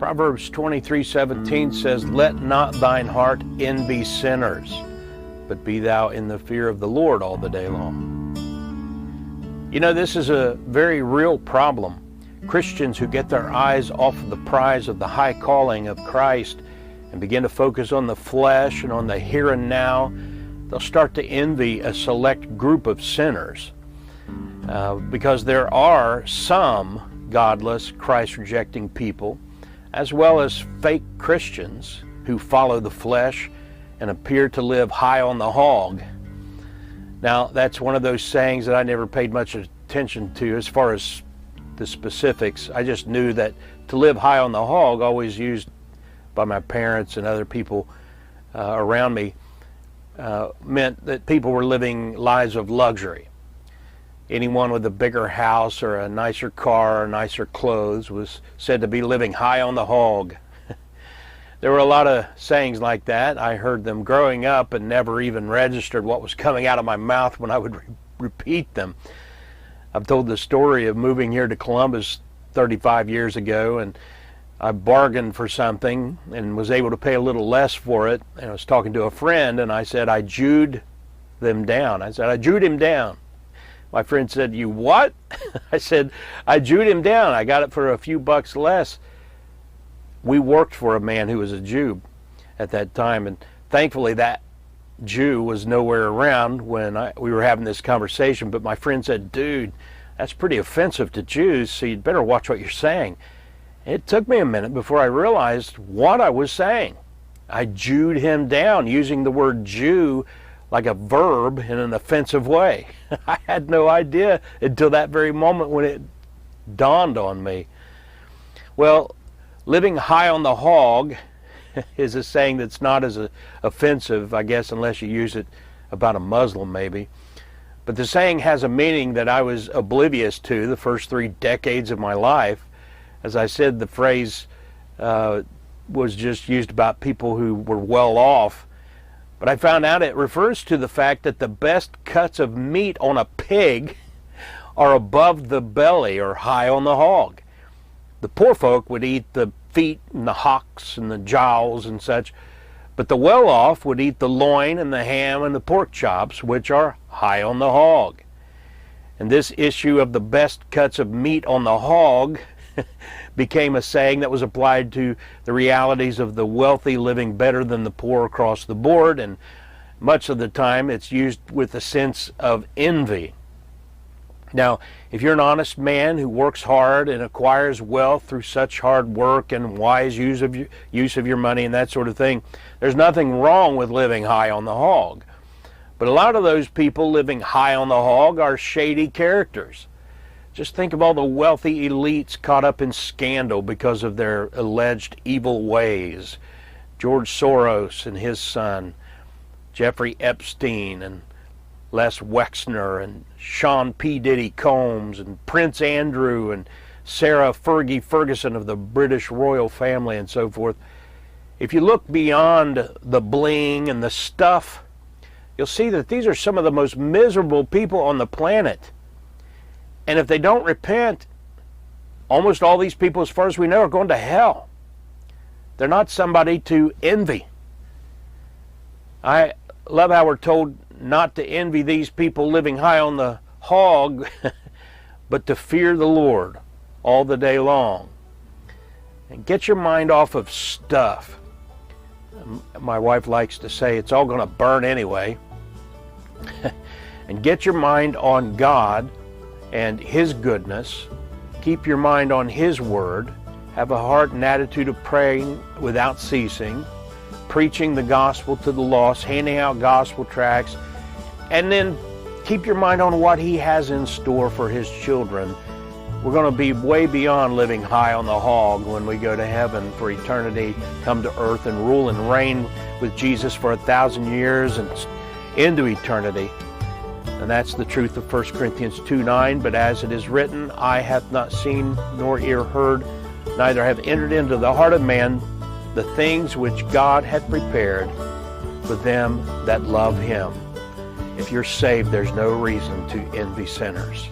Proverbs 23:17 says, "Let not thine heart envy sinners, but be thou in the fear of the Lord all the day long." You know, this is a very real problem. Christians who get their eyes off of the prize of the high calling of Christ and begin to focus on the flesh and on the here and now, they'll start to envy a select group of sinners because there are some godless, Christ-rejecting people, as well as fake Christians who follow the flesh and appear to live high on the hog. Now, that's one of those sayings that I never paid much attention to as far as the specifics. I just knew that to live high on the hog, always used by my parents and other people around me, meant that people were living lives of luxury. Anyone with a bigger house or a nicer car or nicer clothes was said to be living high on the hog. There were a lot of sayings like that. I heard them growing up and never even registered what was coming out of my mouth when I would repeat them. I've told the story of moving here to Columbus 35 years ago, and I bargained for something and was able to pay a little less for it. And I was talking to a friend, and I said, I Jewed them down. I said, I Jewed him down. My friend said, "You what?" I said, I Jewed him down. I got it for a few bucks less. We worked for a man who was a Jew at that time, and thankfully that Jew was nowhere around when we were having this conversation. But my friend said, "Dude, that's pretty offensive to Jews, so you'd better watch what you're saying." It took me a minute before I realized what I was saying. I Jewed him down, using the word Jew like a verb in an offensive way. I had no idea until that very moment when it dawned on me. Well, living high on the hog is a saying that's not as offensive, I guess, unless you use it about a Muslim maybe. But the saying has a meaning that I was oblivious to the first 3 decades of my life. As I said, the phrase was just used about people who were well off. But I found out it refers to the fact that the best cuts of meat on a pig are above the belly or high on the hog. The poor folk would eat the feet and the hocks and the jowls and such, but the well-off would eat the loin and the ham and the pork chops, which are high on the hog. And this issue of the best cuts of meat on the hog became a saying that was applied to the realities of the wealthy living better than the poor across the board, and much of the time it's used with a sense of envy. Now, if you're an honest man who works hard and acquires wealth through such hard work and wise use of your money and that sort of thing, there's nothing wrong with living high on the hog. But a lot of those people living high on the hog are shady characters. Just think of all the wealthy elites caught up in scandal because of their alleged evil ways. George Soros and his son, Jeffrey Epstein and Les Wexner and Sean P. Diddy Combs and Prince Andrew and Sarah Fergie Ferguson of the British royal family and so forth. If you look beyond the bling and the stuff, you'll see that these are some of the most miserable people on the planet. And if they don't repent, almost all these people, as far as we know, are going to hell. They're not somebody to envy. I love how we're told not to envy these people living high on the hog, but to fear the Lord all the day long. And get your mind off of stuff. My wife likes to say it's all going to burn anyway. And get your mind on God and His goodness. Keep your mind on His Word. Have a heart and attitude of praying without ceasing, preaching the gospel to the lost, handing out gospel tracts, and then keep your mind on what He has in store for His children. We're going to be way beyond living high on the hog when we go to heaven for eternity, come to earth and rule and reign with Jesus for 1,000 years and into eternity. And that's the truth of 1 Corinthians 2:9. But as it is written, eye hath not seen, nor ear heard, neither have entered into the heart of man the things which God hath prepared for them that love Him. If you're saved, there's no reason to envy sinners.